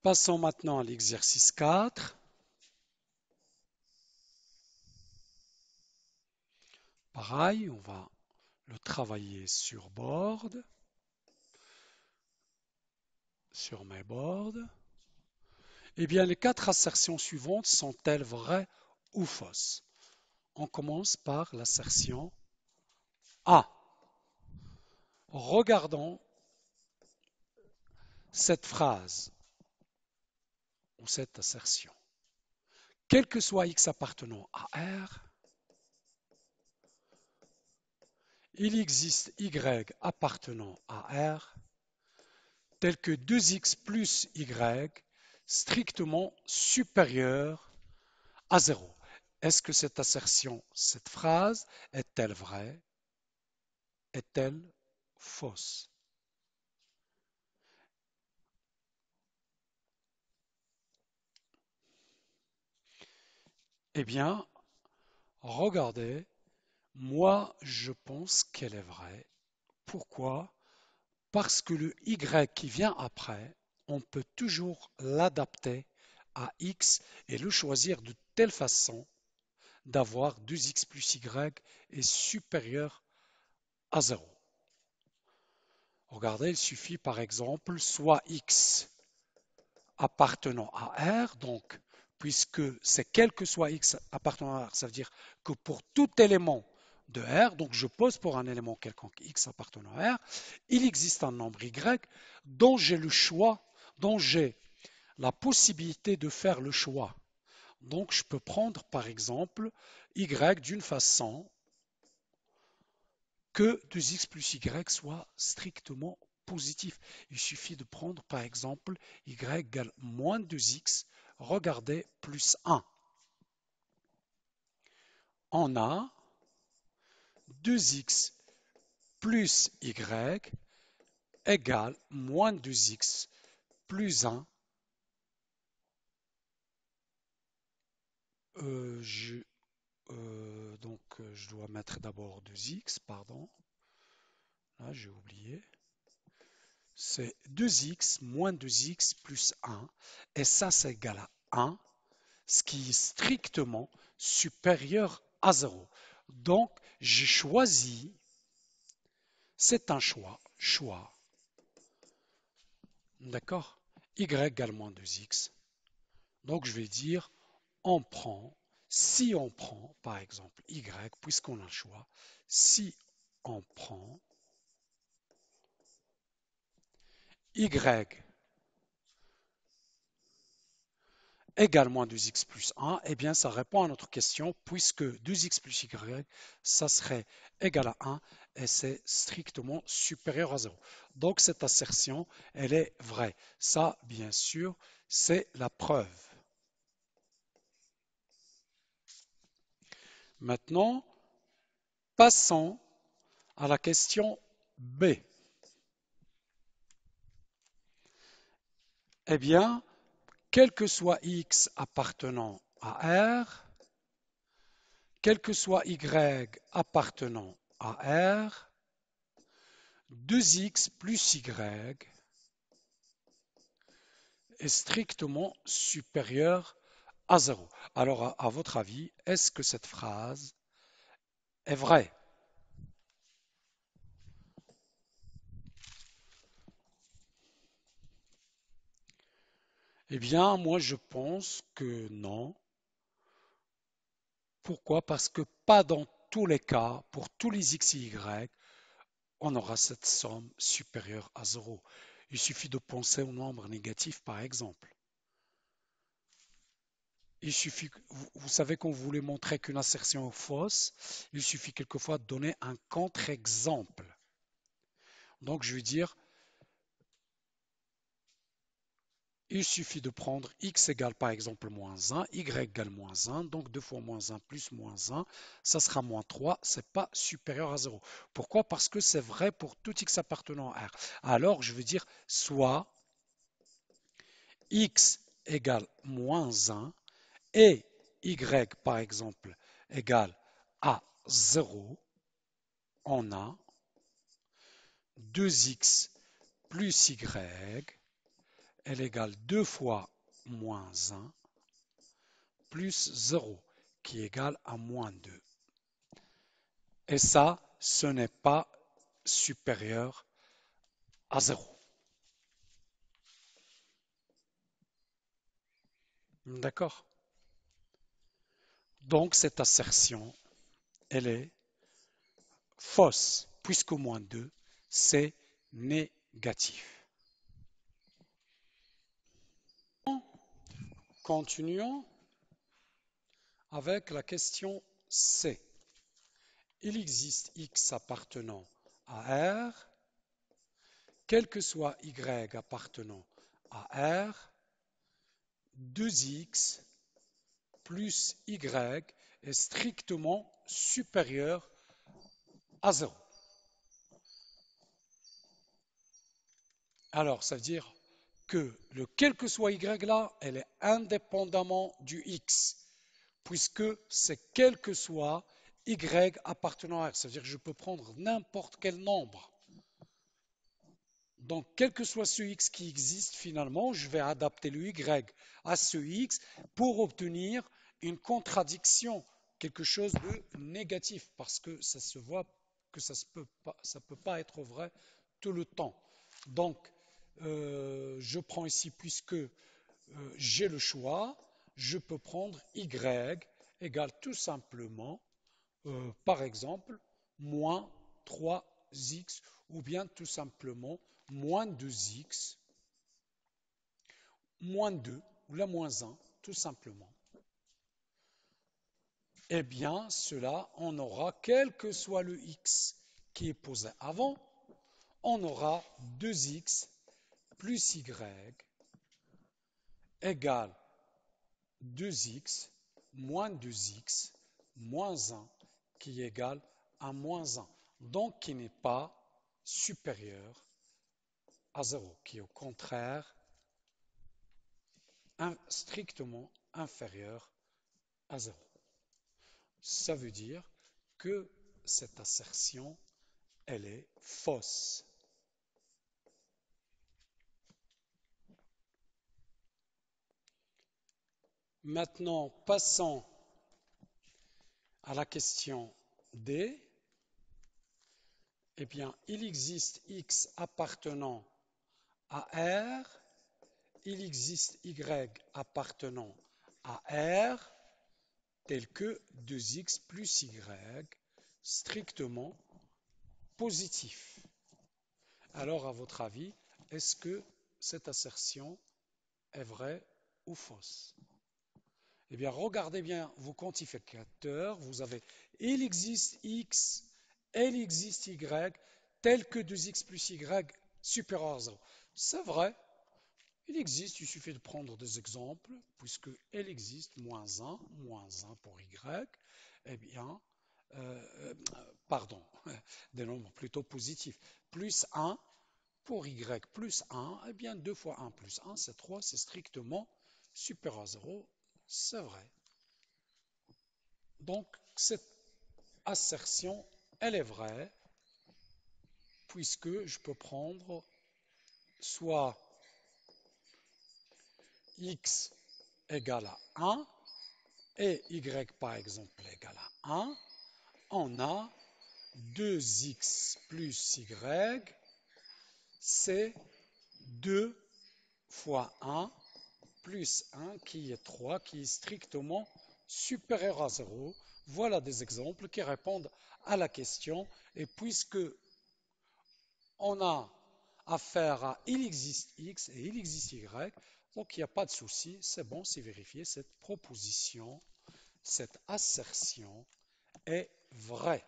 Passons maintenant à l'exercice 4. Pareil, on va le travailler sur board, sur mes boards. Eh bien, les 4 assertions suivantes sont-elles vraies ou fausses? On commence par l'assertion A. Regardons cette phrase ou cette assertion. Quel que soit X appartenant à R, il existe Y appartenant à R, tel que 2X plus Y strictement supérieur à 0. Est-ce que cette assertion, cette phrase, est-elle vraie? Est-elle fausse? Eh bien, regardez, moi je pense qu'elle est vraie. Pourquoi? Parce que le Y qui vient après, on peut toujours l'adapter à X et le choisir de telle façon d'avoir 2X plus Y est supérieur à 0. Regardez, il suffit par exemple soit X appartenant à R, donc puisque c'est quel que soit X appartenant à R, ça veut dire que pour tout élément de R, donc je pose pour un élément quelconque X appartenant à R, il existe un nombre Y dont j'ai le choix, dont j'ai la possibilité de faire le choix. Donc je peux prendre par exemple Y d'une façon que 2x plus y soit strictement positif. Il suffit de prendre par exemple y égale moins 2x, regardez, plus 1. On a 2x plus y égale moins 2x plus 1. Je dois mettre d'abord 2x, pardon. Là, j'ai oublié. C'est 2x moins 2x plus 1. Et ça, c'est égal à 1, ce qui est strictement supérieur à 0. Donc, j'ai choisi, c'est un choix, d'accord? Y égale moins 2x. Donc, je vais dire, on prend, si on prend, par exemple, y, puisqu'on a le choix, si on prend y égale moins 2x plus 1, eh bien, ça répond à notre question, puisque 2x plus y, ça serait égal à 1, et c'est strictement supérieur à 0. Donc, cette assertion, elle est vraie. Ça, bien sûr, c'est la preuve. Maintenant, passons à la question B. Eh bien, quel que soit x appartenant à R, quel que soit y appartenant à R, 2x plus y est strictement supérieur à 0. Alors, à votre avis, est-ce que cette phrase est vraie? Eh bien, moi, je pense que non. Pourquoi? Parce que pas dans tous les cas, pour tous les x et y, on aura cette somme supérieure à 0. Il suffit de penser au nombre négatif, par exemple. Il suffit, vous savez qu'on voulait montrer qu'une assertion est fausse, il suffit quelquefois de donner un contre-exemple. Donc, je vais dire, il suffit de prendre x égale par exemple moins 1, y égale moins 1, donc 2 fois moins 1 plus moins 1, ça sera moins 3, c'est pas supérieur à 0. Pourquoi? Parce que c'est vrai pour tout x appartenant à R. Alors, je veux dire, soit x égale moins 1 et y par exemple égale à 0, on a 2x plus y elle égale 2 fois moins 1 plus 0 qui égale à moins 2. Et ça, ce n'est pas supérieur à 0. D'accord? Donc cette assertion, elle est fausse, puisque moins 2, c'est négatif. Continuons avec la question C. Il existe x appartenant à R, quel que soit y appartenant à R, 2x plus y est strictement supérieur à 0. Alors, ça veut dire que le quel que soit y là, elle est indépendamment du x, puisque c'est quel que soit y appartenant à R. Ça veut dire que je peux prendre n'importe quel nombre. Donc, quel que soit ce x qui existe, finalement, je vais adapter le y à ce x pour obtenir une contradiction, quelque chose de négatif, parce que ça se voit que ça ne peut pas être vrai tout le temps. Donc, je prends ici, puisque j'ai le choix, je peux prendre y égale tout simplement, par exemple, moins 3x, ou bien tout simplement moins 2x, moins 2, ou la moins 1, tout simplement. Eh bien, cela, on aura, quel que soit le x qui est posé avant, on aura 2x plus y égale 2x moins 2x moins 1 qui est égal à moins 1. Donc, qui n'est pas supérieur à 0, qui est au contraire strictement inférieur à 0. Ça veut dire que cette assertion, elle est fausse. Maintenant, passons à la question D. Eh bien, il existe x appartenant à R, il existe y appartenant à R, tel que 2x plus y strictement positif. Alors, à votre avis, est-ce que cette assertion est vraie ou fausse? Eh bien, regardez bien vos quantificateurs. Vous avez il existe x, il existe y, tel que 2x plus y supérieur à 0. C'est vrai, il existe, il suffit de prendre des exemples, puisque il existe moins 1 pour y, eh bien, pardon, des nombres plutôt positifs, plus 1 pour y plus 1, eh bien 2 fois 1 plus 1, c'est 3, c'est strictement supérieur à 0, c'est vrai. Donc, cette assertion, elle est vraie, puisque je peux prendre soit x égale à 1 et y par exemple égale à 1, on a 2x plus y, c'est 2 fois 1 plus 1 qui est 3, qui est strictement supérieur à 0. Voilà des exemples qui répondent à la question. Et puisque on a affaire à il existe x et il existe y, donc il n'y a pas de souci, c'est bon, c'est vérifié, cette proposition, cette assertion est vraie.